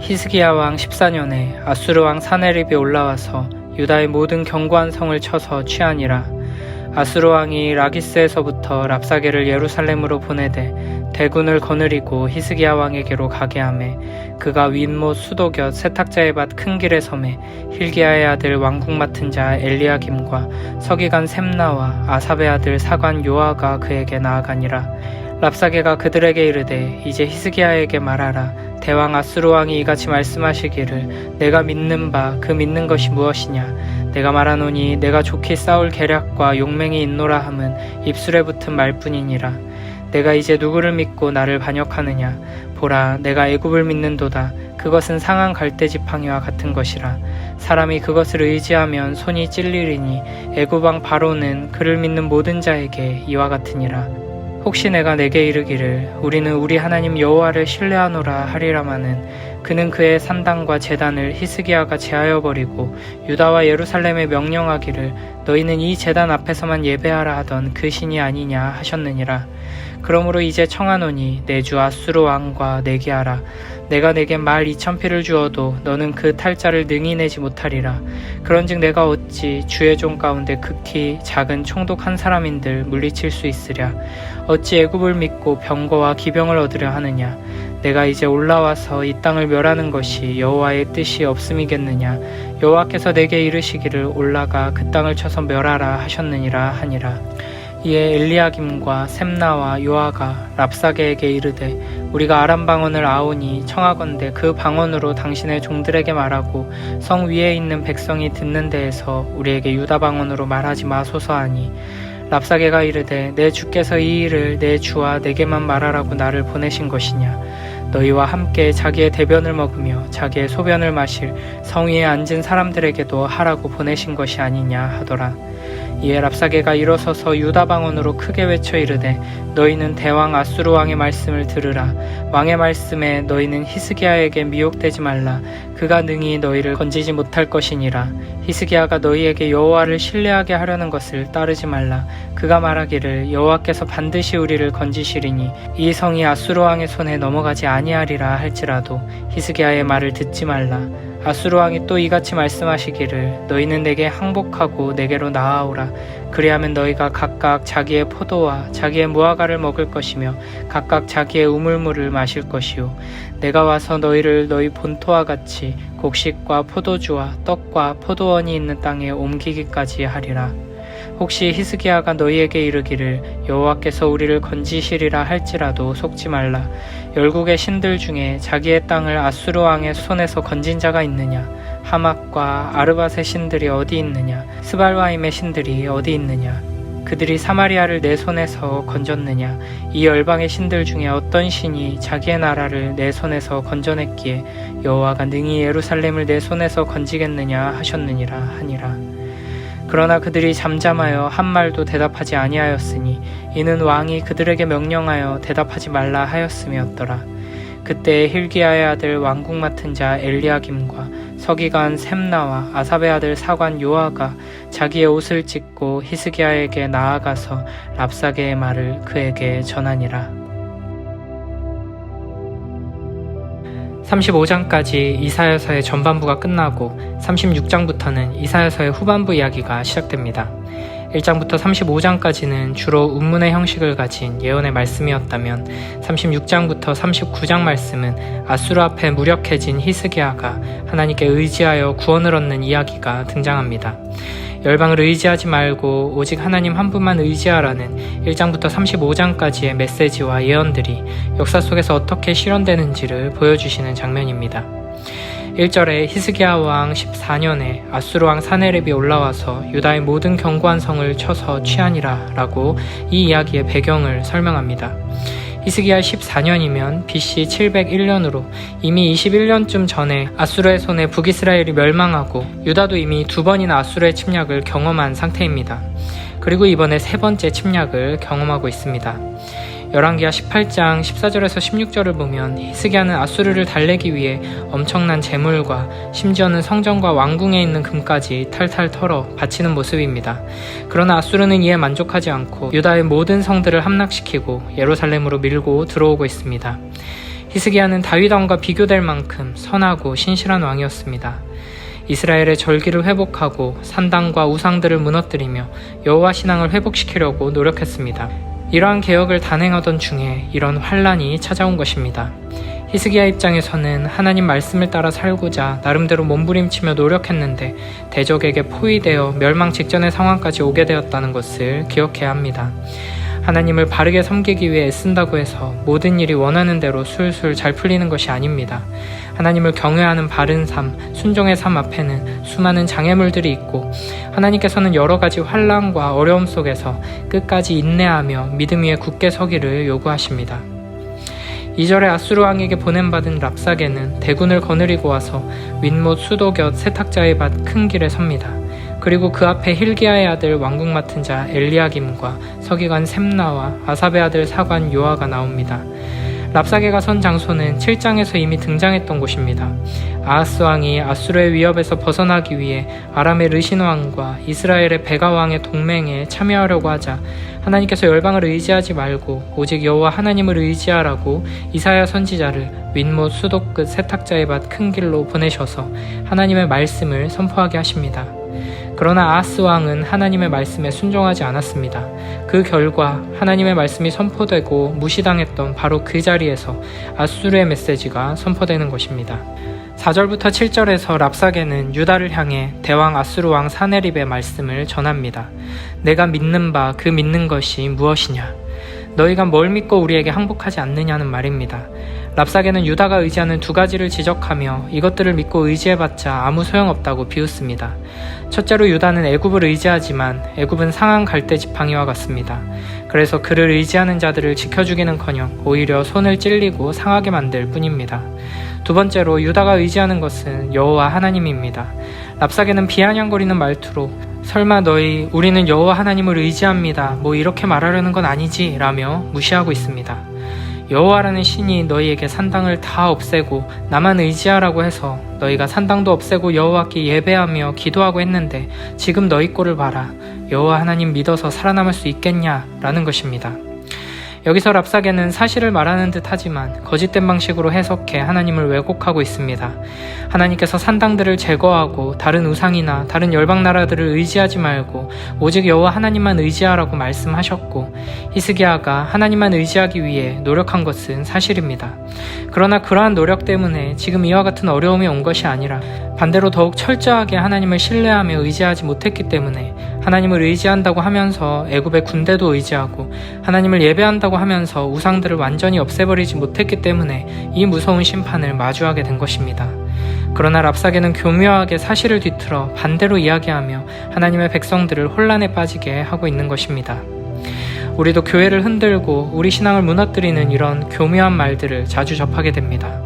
히스기야 왕 14년에 아수르 왕 사네립이 올라와서 유다의 모든 견고한 성을 쳐서 취하니라. 아수르 왕이 라기스에서부터 랍사게를 예루살렘으로 보내되 대군을 거느리고 히스기야 왕에게로 가게 하매 그가 윗못 수도곁 세탁자의 밭 큰 길에 섬에 힐기야의 아들 왕국 맡은 자 엘리야김과 서기관 셈나와 아삽의 아들 사관 요아가 그에게 나아가니라. 랍사게가 그들에게 이르되 이제 히스기야에게 말하라. 대왕 아수르 왕이 이같이 말씀하시기를 내가 믿는 바 그 믿는 것이 무엇이냐. 내가 말하노니 내가 좋게 싸울 계략과 용맹이 있노라 함은 입술에 붙은 말뿐이니라. 내가 이제 누구를 믿고 나를 반역하느냐. 보라, 내가 애굽을 믿는도다. 그것은 상한 갈대지팡이와 같은 것이라. 사람이 그것을 의지하면 손이 찔리리니 애굽 왕 바로는 그를 믿는 모든 자에게 이와 같으니라. 혹시 내가 내게 이르기를 우리는 우리 하나님 여호와를 신뢰하노라 하리라마는 그는 그의 산당과 제단을 히스기야가 제하여 버리고 유다와 예루살렘에 명령하기를 너희는 이 제단 앞에서만 예배하라 하던 그 신이 아니냐 하셨느니라. 그러므로 이제 청하노니 내 주 아수르 왕과 내게 하라. 내가 내게 말 2,000피를 주어도 너는 그 탈자를 능히 내지 못하리라. 그런즉 내가 어찌 주의 종 가운데 극히 작은 총독한 사람인들 물리칠 수 있으랴. 어찌 애굽을 믿고 병거와 기병을 얻으려 하느냐. 내가 이제 올라와서 이 땅을 멸하는 것이 여호와의 뜻이 없음이겠느냐. 여호와께서 내게 이르시기를 올라가 그 땅을 쳐서 멸하라 하셨느니라 하니라. 이에 엘리야김과 셈나와 요아가 랍사게에게 이르되 우리가 아람 방언을 아오니 청하건대 그 방언으로 당신의 종들에게 말하고 성 위에 있는 백성이 듣는 데에서 우리에게 유다 방언으로 말하지 마소서 하니 랍사게가 이르되 내 주께서 이 일을 내 주와 내게만 말하라고 나를 보내신 것이냐. 너희와 함께 자기의 대변을 먹으며 자기의 소변을 마실 성 위에 앉은 사람들에게도 하라고 보내신 것이 아니냐 하더라. 이에 랍사게가 일어서서 유다 방언으로 크게 외쳐 이르되 너희는 대왕 아수르 왕의 말씀을 들으라. 왕의 말씀에 너희는 히스기야에게 미혹되지 말라. 그가 능히 너희를 건지지 못할 것이니라. 히스기야가 너희에게 여호와를 신뢰하게 하려는 것을 따르지 말라. 그가 말하기를 여호와께서 반드시 우리를 건지시리니 이 성이 아수르 왕의 손에 넘어가지 아니하리라 할지라도 히스기야의 말을 듣지 말라. 아수르 왕이 또 이같이 말씀하시기를 너희는 내게 항복하고 내게로 나아오라. 그리하면 너희가 각각 자기의 포도와 자기의 무화과를 먹을 것이며 각각 자기의 우물물을 마실 것이요 내가 와서 너희를 너희 본토와 같이 곡식과 포도주와 떡과 포도원이 있는 땅에 옮기기까지 하리라. 혹시 히스기야가 너희에게 이르기를 여호와께서 우리를 건지시리라 할지라도 속지 말라. 열국의 신들 중에 자기의 땅을 아수르 왕의 손에서 건진 자가 있느냐. 하맛과 아르밧의 신들이 어디 있느냐. 스발와임의 신들이 어디 있느냐. 그들이 사마리아를 내 손에서 건졌느냐. 이 열방의 신들 중에 어떤 신이 자기의 나라를 내 손에서 건져냈기에 여호와가 능히 예루살렘을 내 손에서 건지겠느냐 하셨느니라 하니라. 그러나 그들이 잠잠하여 한 말도 대답하지 아니하였으니 이는 왕이 그들에게 명령하여 대답하지 말라 하였음이었더라. 그때 힐기야의 아들 왕국 맡은 자 엘리야김과 서기관 셈나와 아삽의 아들 사관 요아가 자기의 옷을 찢고 히스기야에게 나아가서 랍사게의 말을 그에게 전하니라. 35장까지 이사야서의 전반부가 끝나고 36장부터는 이사야서의 후반부 이야기가 시작됩니다. 1장부터 35장까지는 주로 운문의 형식을 가진 예언의 말씀이었다면 36장부터 39장 말씀은 아수르 앞에 무력해진 히스기야가 하나님께 의지하여 구원을 얻는 이야기가 등장합니다. 열방을 의지하지 말고 오직 하나님 한 분만 의지하라는 1장부터 35장까지의 메시지와 예언들이 역사 속에서 어떻게 실현되는지를 보여주시는 장면입니다. 1절에 히스기야 왕 14년에 아수르 왕 사네립이 올라와서 유다의 모든 견고한 성을 쳐서 취하니라 라고 이 이야기의 배경을 설명합니다. 히스기야 14년이면 BC 701년으로 이미 21년쯤 전에 아수르의 손에 북이스라엘이 멸망하고 유다도 이미 2번이나 아수르의 침략을 경험한 상태입니다. 그리고 이번에 3번째 침략을 경험하고 있습니다. 열왕기하 18장 14절에서 16절을 보면 히스기야는 아수르를 달래기 위해 엄청난 재물과 심지어는 성전과 왕궁에 있는 금까지 탈탈 털어 바치는 모습입니다. 그러나 아수르는 이에 만족하지 않고 유다의 모든 성들을 함락시키고 예루살렘으로 밀고 들어오고 있습니다. 히스기야는 다윗 왕과 비교될 만큼 선하고 신실한 왕이었습니다. 이스라엘의 절기를 회복하고 산당과 우상들을 무너뜨리며 여호와 신앙을 회복시키려고 노력했습니다. 이러한 개혁을 단행하던 중에 이런 환란이 찾아온 것입니다. 히스기야 입장에서는 하나님 말씀을 따라 살고자 나름대로 몸부림치며 노력했는데 대적에게 포위되어 멸망 직전의 상황까지 오게 되었다는 것을 기억해야 합니다. 하나님을 바르게 섬기기 위해 애쓴다고 해서 모든 일이 원하는 대로 술술 잘 풀리는 것이 아닙니다. 하나님을 경외하는 바른 삶, 순종의 삶 앞에는 수많은 장애물들이 있고 하나님께서는 여러 가지 환난과 어려움 속에서 끝까지 인내하며 믿음 위에 굳게 서기를 요구하십니다. 2절에 아수르 왕에게 보냄받은 랍사게는 대군을 거느리고 와서 윗못 수도곁 세탁자의 밭 큰 길에 섭니다. 그리고 그 앞에 힐기야의 아들 왕궁 맡은 자 엘리야김과 서기관 셈나와 아삽의 아들 사관 요아가 나옵니다. 랍사게가 선 장소는 7장에서 이미 등장했던 곳입니다. 아하스 왕이 아수르의 위협에서 벗어나기 위해 아람의 르신 왕과 이스라엘의 베가 왕의 동맹에 참여하려고 하자 하나님께서 열방을 의지하지 말고 오직 여호와 하나님을 의지하라고 이사야 선지자를 윗못 수도 끝 세탁자의 밭 큰 길로 보내셔서 하나님의 말씀을 선포하게 하십니다. 그러나 아하스 왕은 하나님의 말씀에 순종하지 않았습니다. 그 결과 하나님의 말씀이 선포되고 무시당했던 바로 그 자리에서 아수르의 메시지가 선포되는 것입니다. 4절부터 7절에서 랍사게는 유다를 향해 대왕 아수르 왕 사네립의 말씀을 전합니다. 내가 믿는 바 그 믿는 것이 무엇이냐? 너희가 뭘 믿고 우리에게 항복하지 않느냐는 말입니다. 랍사게는 유다가 의지하는 두 가지를 지적하며 이것들을 믿고 의지해봤자 아무 소용없다고 비웃습니다. 첫째로 유다는 애굽을 의지하지만 애굽은 상한 갈대 지팡이와 같습니다. 그래서 그를 의지하는 자들을 지켜주기는커녕 오히려 손을 찔리고 상하게 만들 뿐입니다. 두 번째로 유다가 의지하는 것은 여호와 하나님입니다. 랍사게는 비아냥거리는 말투로 설마 너희 우리는 여호와 하나님을 의지합니다. 뭐 이렇게 말하려는 건 아니지? 라며 무시하고 있습니다. 여호와라는 신이 너희에게 산당을 다 없애고 나만 의지하라고 해서 너희가 산당도 없애고 여호와께 예배하며 기도하고 했는데 지금 너희 꼴을 봐라. 여호와 하나님 믿어서 살아남을 수 있겠냐? 라는 것입니다. 여기서 랍사게는 사실을 말하는 듯 하지만 거짓된 방식으로 해석해 하나님을 왜곡하고 있습니다. 하나님께서 산당들을 제거하고 다른 우상이나 다른 열방 나라들을 의지하지 말고 오직 여호와 하나님만 의지하라고 말씀하셨고 히스기야가 하나님만 의지하기 위해 노력한 것은 사실입니다. 그러나 그러한 노력 때문에 지금 이와 같은 어려움이 온 것이 아니라 반대로 더욱 철저하게 하나님을 신뢰하며 의지하지 못했기 때문에 하나님을 의지한다고 하면서 애굽의 군대도 의지하고 하나님을 예배한다고 하면서 우상들을 완전히 없애버리지 못했기 때문에 이 무서운 심판을 마주하게 된 것입니다. 그러나 랍사게는 교묘하게 사실을 뒤틀어 반대로 이야기하며 하나님의 백성들을 혼란에 빠지게 하고 있는 것입니다. 우리도 교회를 흔들고 우리 신앙을 무너뜨리는 이런 교묘한 말들을 자주 접하게 됩니다.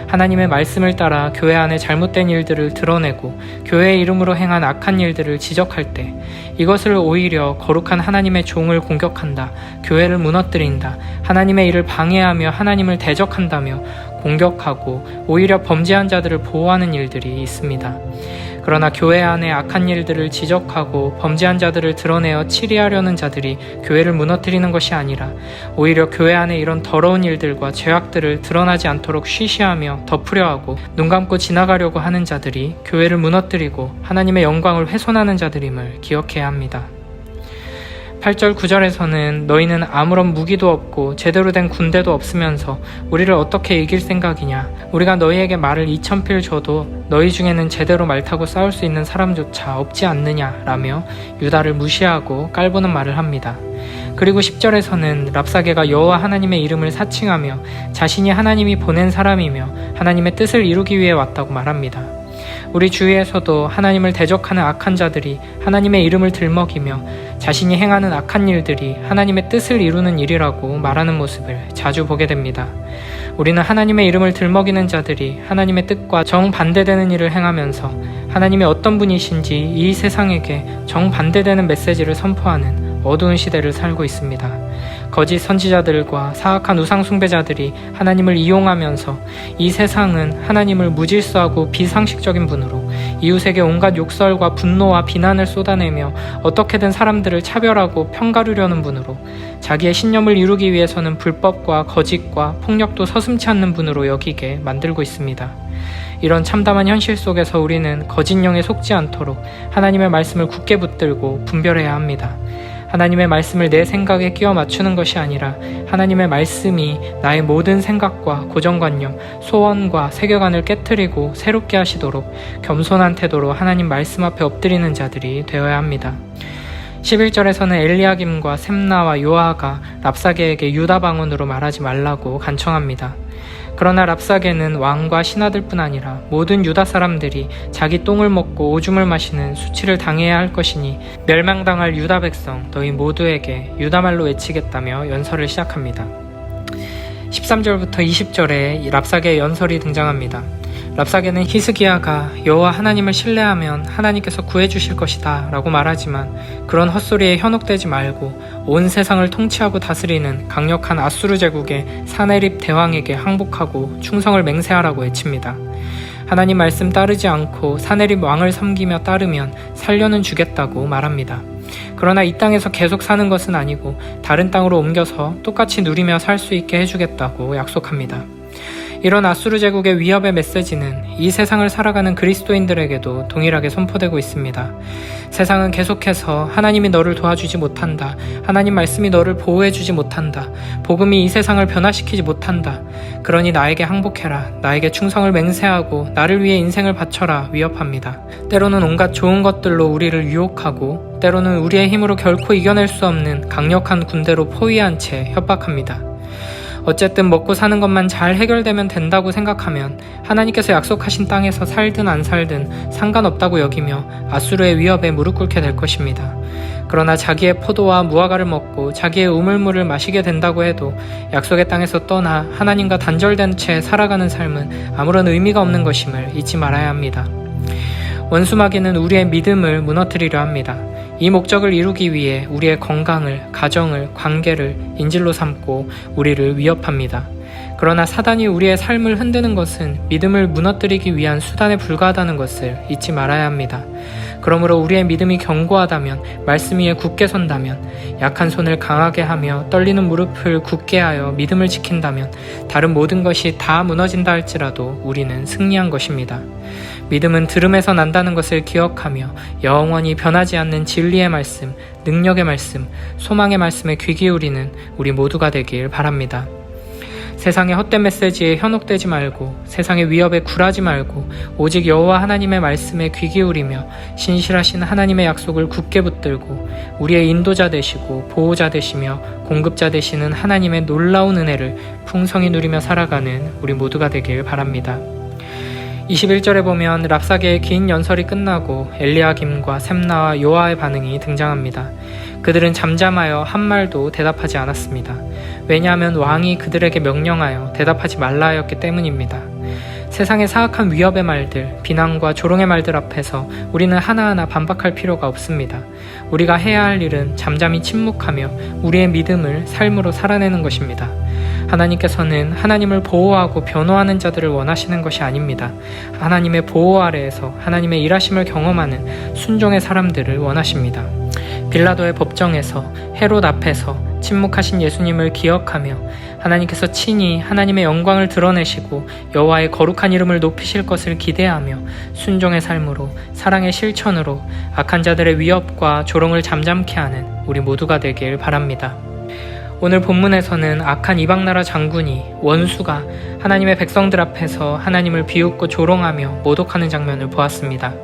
하나님의 말씀을 따라 교회 안에 잘못된 일들을 드러내고 교회의 이름으로 행한 악한 일들을 지적할 때 이것을 오히려 거룩한 하나님의 종을 공격한다, 교회를 무너뜨린다, 하나님의 일을 방해하며 하나님을 대적한다며 공격하고 오히려 범죄한 자들을 보호하는 일들이 있습니다. 그러나 교회 안에 악한 일들을 지적하고 범죄한 자들을 드러내어 치리하려는 자들이 교회를 무너뜨리는 것이 아니라 오히려 교회 안에 이런 더러운 일들과 죄악들을 드러나지 않도록 쉬쉬하며 덮으려 하고 눈 감고 지나가려고 하는 자들이 교회를 무너뜨리고 하나님의 영광을 훼손하는 자들임을 기억해야 합니다. 8절 9절에서는 너희는 아무런 무기도 없고 제대로 된 군대도 없으면서 우리를 어떻게 이길 생각이냐? 우리가 너희에게 말을 2000필 줘도 너희 중에는 제대로 말 타고 싸울 수 있는 사람조차 없지 않느냐? 라며 유다를 무시하고 깔보는 말을 합니다. 그리고 10절에서는 랍사게가 여호와 하나님의 이름을 사칭하며 자신이 하나님이 보낸 사람이며 하나님의 뜻을 이루기 위해 왔다고 말합니다. 우리 주위에서도 하나님을 대적하는 악한 자들이 하나님의 이름을 들먹이며 자신이 행하는 악한 일들이 하나님의 뜻을 이루는 일이라고 말하는 모습을 자주 보게 됩니다. 우리는 하나님의 이름을 들먹이는 자들이 하나님의 뜻과 정반대되는 일을 행하면서 하나님이 어떤 분이신지 이 세상에게 정반대되는 메시지를 선포하는 어두운 시대를 살고 있습니다. 거짓 선지자들과 사악한 우상 숭배자들이 하나님을 이용하면서 이 세상은 하나님을 무질서하고 비상식적인 분으로 이웃에게 온갖 욕설과 분노와 비난을 쏟아내며 어떻게든 사람들을 차별하고 편가르려는 분으로, 자기의 신념을 이루기 위해서는 불법과 거짓과 폭력도 서슴지 않는 분으로 여기게 만들고 있습니다. 이런 참담한 현실 속에서 우리는 거짓 영에 속지 않도록 하나님의 말씀을 굳게 붙들고 분별해야 합니다. 하나님의 말씀을 내 생각에 끼워 맞추는 것이 아니라 하나님의 말씀이 나의 모든 생각과 고정관념, 소원과 세계관을 깨트리고 새롭게 하시도록 겸손한 태도로 하나님 말씀 앞에 엎드리는 자들이 되어야 합니다. 11절에서는 엘리야김과 셈나와 요아가 랍사게에게 유다 방언으로 말하지 말라고 간청합니다. 그러나 랍사게는 왕과 신하들뿐 아니라 모든 유다 사람들이 자기 똥을 먹고 오줌을 마시는 수치를 당해야 할 것이니 멸망당할 유다 백성 너희 모두에게 유다말로 외치겠다며 연설을 시작합니다. 13절부터 20절에 랍사게의 연설이 등장합니다. 랍사게는 히스기야가 여호와 하나님을 신뢰하면 하나님께서 구해주실 것이다 라고 말하지만 그런 헛소리에 현혹되지 말고 온 세상을 통치하고 다스리는 강력한 아수르 제국의 사네립 대왕에게 항복하고 충성을 맹세하라고 외칩니다. 하나님 말씀 따르지 않고 사네립 왕을 섬기며 따르면 살려는 주겠다고 말합니다. 그러나 이 땅에서 계속 사는 것은 아니고 다른 땅으로 옮겨서 똑같이 누리며 살 수 있게 해주겠다고 약속합니다. 이런 아수르 제국의 위협의 메시지는 이 세상을 살아가는 그리스도인들에게도 동일하게 선포되고 있습니다. 세상은 계속해서 하나님이 너를 도와주지 못한다. 하나님 말씀이 너를 보호해주지 못한다. 복음이 이 세상을 변화시키지 못한다. 그러니 나에게 항복해라. 나에게 충성을 맹세하고 나를 위해 인생을 바쳐라 위협합니다. 때로는 온갖 좋은 것들로 우리를 유혹하고 때로는 우리의 힘으로 결코 이겨낼 수 없는 강력한 군대로 포위한 채 협박합니다. 어쨌든 먹고 사는 것만 잘 해결되면 된다고 생각하면 하나님께서 약속하신 땅에서 살든 안 살든 상관없다고 여기며 아수르의 위협에 무릎 꿇게 될 것입니다. 그러나 자기의 포도와 무화과를 먹고 자기의 우물물을 마시게 된다고 해도 약속의 땅에서 떠나 하나님과 단절된 채 살아가는 삶은 아무런 의미가 없는 것임을 잊지 말아야 합니다. 원수마귀는 우리의 믿음을 무너뜨리려 합니다. 이 목적을 이루기 위해 우리의 건강을, 가정을, 관계를 인질로 삼고 우리를 위협합니다. 그러나 사단이 우리의 삶을 흔드는 것은 믿음을 무너뜨리기 위한 수단에 불과하다는 것을 잊지 말아야 합니다. 그러므로 우리의 믿음이 견고하다면, 말씀 위에 굳게 선다면, 약한 손을 강하게 하며 떨리는 무릎을 굳게 하여 믿음을 지킨다면 다른 모든 것이 다 무너진다 할지라도 우리는 승리한 것입니다. 믿음은 들음에서 난다는 것을 기억하며 영원히 변하지 않는 진리의 말씀, 능력의 말씀, 소망의 말씀에 귀 기울이는 우리 모두가 되길 바랍니다. 세상의 헛된 메시지에 현혹되지 말고 세상의 위협에 굴하지 말고 오직 여호와 하나님의 말씀에 귀 기울이며 신실하신 하나님의 약속을 굳게 붙들고 우리의 인도자 되시고 보호자 되시며 공급자 되시는 하나님의 놀라운 은혜를 풍성히 누리며 살아가는 우리 모두가 되길 바랍니다. 21절에 보면 랍사게의 긴 연설이 끝나고 엘리야김과 셈나와 요아의 반응이 등장합니다. 그들은 잠잠하여 한 말도 대답하지 않았습니다. 왜냐하면 왕이 그들에게 명령하여 대답하지 말라 하였기 때문입니다. 세상의 사악한 위협의 말들, 비난과 조롱의 말들 앞에서 우리는 하나하나 반박할 필요가 없습니다. 우리가 해야 할 일은 잠잠히 침묵하며 우리의 믿음을 삶으로 살아내는 것입니다. 하나님께서는 하나님을 보호하고 변호하는 자들을 원하시는 것이 아닙니다. 하나님의 보호 아래에서 하나님의 일하심을 경험하는 순종의 사람들을 원하십니다. 빌라도의 법정에서 헤롯 앞에서 침묵하신 예수님을 기억하며 하나님께서 친히 하나님의 영광을 드러내시고 여호와의 거룩한 이름을 높이실 것을 기대하며 순종의 삶으로 사랑의 실천으로 악한 자들의 위협과 조롱을 잠잠케 하는 우리 모두가 되길 바랍니다. 오늘 본문에서는 악한 이방나라 장군이 원수가 하나님의 백성들 앞에서 하나님을 비웃고 조롱하며 모독하는 장면을 보았습니다.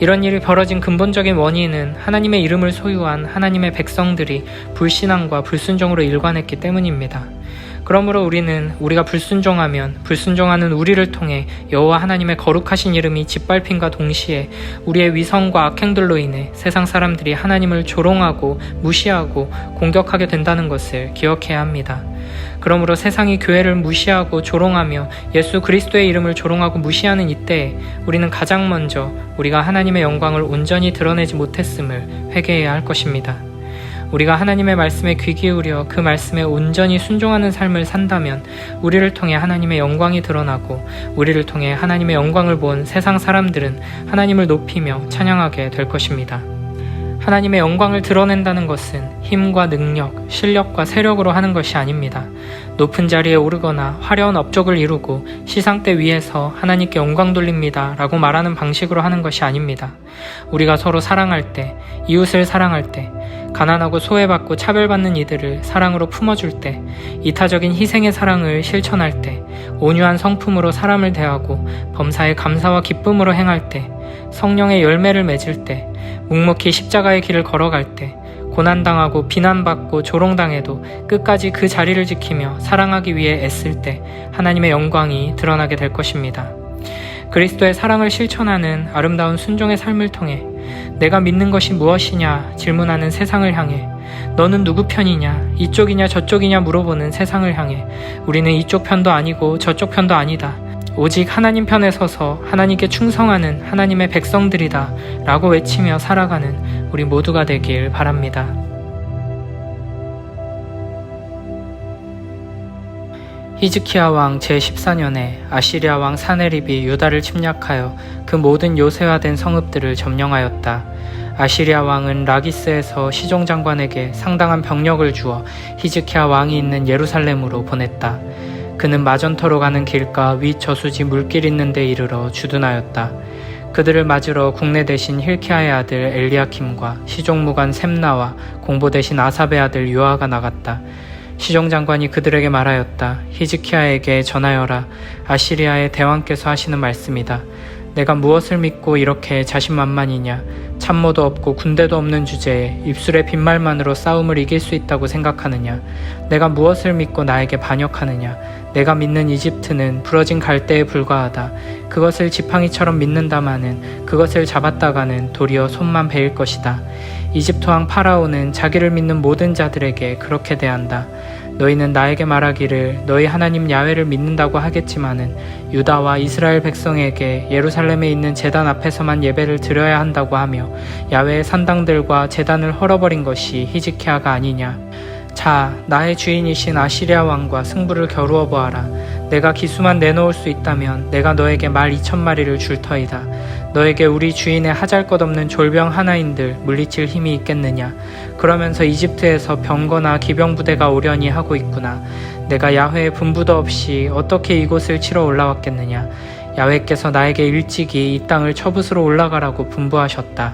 이런 일이 벌어진 근본적인 원인은 하나님의 이름을 소유한 하나님의 백성들이 불신앙과 불순종으로 일관했기 때문입니다. 그러므로 우리는 우리가 불순종하면 불순종하는 우리를 통해 여호와 하나님의 거룩하신 이름이 짓밟힘과 동시에 우리의 위선과 악행들로 인해 세상 사람들이 하나님을 조롱하고 무시하고 공격하게 된다는 것을 기억해야 합니다. 그러므로 세상이 교회를 무시하고 조롱하며 예수 그리스도의 이름을 조롱하고 무시하는 이때에 우리는 가장 먼저 우리가 하나님의 영광을 온전히 드러내지 못했음을 회개해야 할 것입니다. 우리가 하나님의 말씀에 귀 기울여 그 말씀에 온전히 순종하는 삶을 산다면 우리를 통해 하나님의 영광이 드러나고 우리를 통해 하나님의 영광을 본 세상 사람들은 하나님을 높이며 찬양하게 될 것입니다. 하나님의 영광을 드러낸다는 것은 힘과 능력, 실력과 세력으로 하는 것이 아닙니다. 높은 자리에 오르거나 화려한 업적을 이루고 시상대 위에서 하나님께 영광 돌립니다 라고 말하는 방식으로 하는 것이 아닙니다. 우리가 서로 사랑할 때, 이웃을 사랑할 때, 가난하고 소외받고 차별받는 이들을 사랑으로 품어줄 때, 이타적인 희생의 사랑을 실천할 때, 온유한 성품으로 사람을 대하고 범사에 감사와 기쁨으로 행할 때, 성령의 열매를 맺을 때, 묵묵히 십자가의 길을 걸어갈 때, 고난당하고 비난받고 조롱당해도 끝까지 그 자리를 지키며 사랑하기 위해 애쓸 때 하나님의 영광이 드러나게 될 것입니다. 그리스도의 사랑을 실천하는 아름다운 순종의 삶을 통해 내가 믿는 것이 무엇이냐 질문하는 세상을 향해 너는 누구 편이냐 이쪽이냐 저쪽이냐 물어보는 세상을 향해 우리는 이쪽 편도 아니고 저쪽 편도 아니다. 오직 하나님 편에 서서 하나님께 충성하는 하나님의 백성들이다 라고 외치며 살아가는 우리 모두가 되길 바랍니다. 히즈키야 왕 제14년에 아시리아 왕 사네립이 유다를 침략하여 그 모든 요새화된 성읍들을 점령하였다. 아시리아 왕은 라기스에서 시종장관에게 상당한 병력을 주어 히즈키야 왕이 있는 예루살렘으로 보냈다. 그는 마전터로 가는 길가 위 저수지 물길 있는 데 이르러 주둔하였다. 그들을 맞으러 국내 대신 힐키야의 아들 엘리야킴과 시종무관 셈나와 공보 대신 아삽의 아들 요아가 나갔다. 시종장관이 그들에게 말하였다. 히즈키야에게 전하여라. 아시리아의 대왕께서 하시는 말씀이다. 내가 무엇을 믿고 이렇게 자신만만이냐. 참모도 없고 군대도 없는 주제에 입술의 빈말만으로 싸움을 이길 수 있다고 생각하느냐. 내가 무엇을 믿고 나에게 반역하느냐. 내가 믿는 이집트는 부러진 갈대에 불과하다. 그것을 지팡이처럼 믿는다마는 그것을 잡았다가는 도리어 손만 베일 것이다. 이집트 왕 파라오는 자기를 믿는 모든 자들에게 그렇게 대한다. 너희는 나에게 말하기를 너희 하나님 야훼를 믿는다고 하겠지만은 유다와 이스라엘 백성에게 예루살렘에 있는 제단 앞에서만 예배를 드려야 한다고 하며 야훼의 산당들과 제단을 헐어버린 것이 히즈키야가 아니냐. 자, 나의 주인이신 아시리아 왕과 승부를 겨루어 보아라. 내가 기수만 내놓을 수 있다면 내가 너에게 말 2,000마리를 줄 터이다. 너에게 우리 주인의 하잘것없는 졸병 하나인들 물리칠 힘이 있겠느냐. 그러면서 이집트에서 병거나 기병부대가 오려니 하고 있구나. 내가 야훼의 분부도 없이 어떻게 이곳을 치러 올라왔겠느냐. 야훼께서 나에게 일찍이 이 땅을 처붓으로 올라가라고 분부하셨다.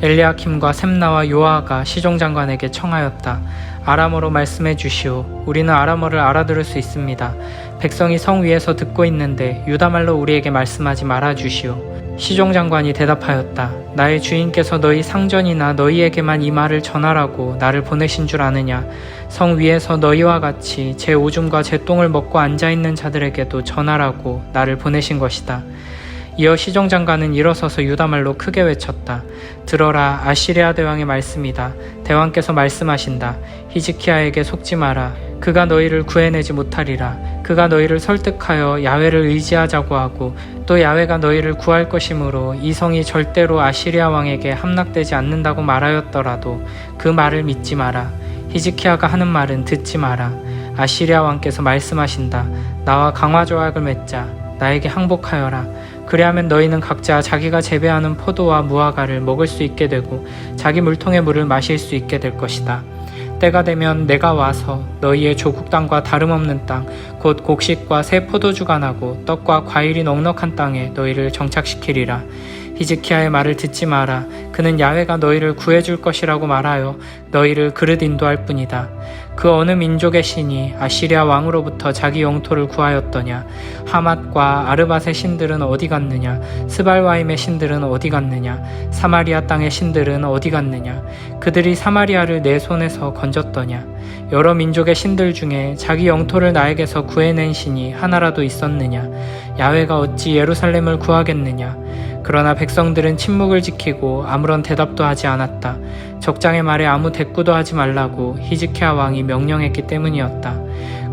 엘리야킴과 셈나와 요아가 시종장관에게 청하였다. 아람어로 말씀해 주시오. 우리는 아람어를 알아들을 수 있습니다. 백성이 성 위에서 듣고 있는데 유다말로 우리에게 말씀하지 말아 주시오. 시종장관이 대답하였다. 나의 주인께서 너희 상전이나 너희에게만 이 말을 전하라고 나를 보내신 줄 아느냐. 성 위에서 너희와 같이 제 오줌과 제 똥을 먹고 앉아있는 자들에게도 전하라고 나를 보내신 것이다. 이어 시종장관은 일어서서 유다말로 크게 외쳤다. 들어라, 아시리아 대왕의 말씀이다. 대왕께서 말씀하신다. 히즈키야에게 속지 마라. 그가 너희를 구해내지 못하리라. 그가 너희를 설득하여 야훼를 의지하자고 하고 또 야훼가 너희를 구할 것이므로 이 성이 절대로 아시리아 왕에게 함락되지 않는다고 말하였더라도 그 말을 믿지 마라. 히즈키야가 하는 말은 듣지 마라. 아시리아 왕께서 말씀하신다. 나와 강화조약을 맺자. 나에게 항복하여라. 그리하면 너희는 각자 자기가 재배하는 포도와 무화과를 먹을 수 있게 되고 자기 물통의 물을 마실 수 있게 될 것이다. 때가 되면 내가 와서 너희의 조국 땅과 다름없는 땅, 곧 곡식과 새 포도주가 나고 떡과 과일이 넉넉한 땅에 너희를 정착시키리라. 히즈키야의 말을 듣지 마라. 그는 야훼가 너희를 구해줄 것이라고 말하여 너희를 그릇 인도할 뿐이다. 그 어느 민족의 신이 아시리아 왕으로부터 자기 영토를 구하였더냐. 하맛과 아르밧의 신들은 어디 갔느냐. 스발와임의 신들은 어디 갔느냐. 사마리아 땅의 신들은 어디 갔느냐. 그들이 사마리아를 내 손에서 건졌더냐. 여러 민족의 신들 중에 자기 영토를 나에게서 구해낸 신이 하나라도 있었느냐. 야훼가 어찌 예루살렘을 구하겠느냐. 그러나 백성들은 침묵을 지키고 아무런 대답도 하지 않았다. 적장의 말에 아무 대꾸도 하지 말라고 히즈키야 왕이 명령했기 때문이었다.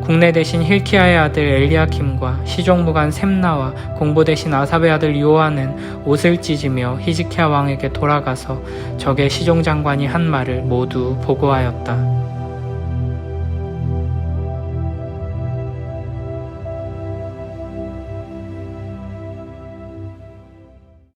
국내 대신 힐키야의 아들 엘리야킴과 시종무관 셈나와 공보 대신 아삽의 아들 요아는 옷을 찢으며 히즈키야 왕에게 돌아가서 적의 시종장관이 한 말을 모두 보고하였다.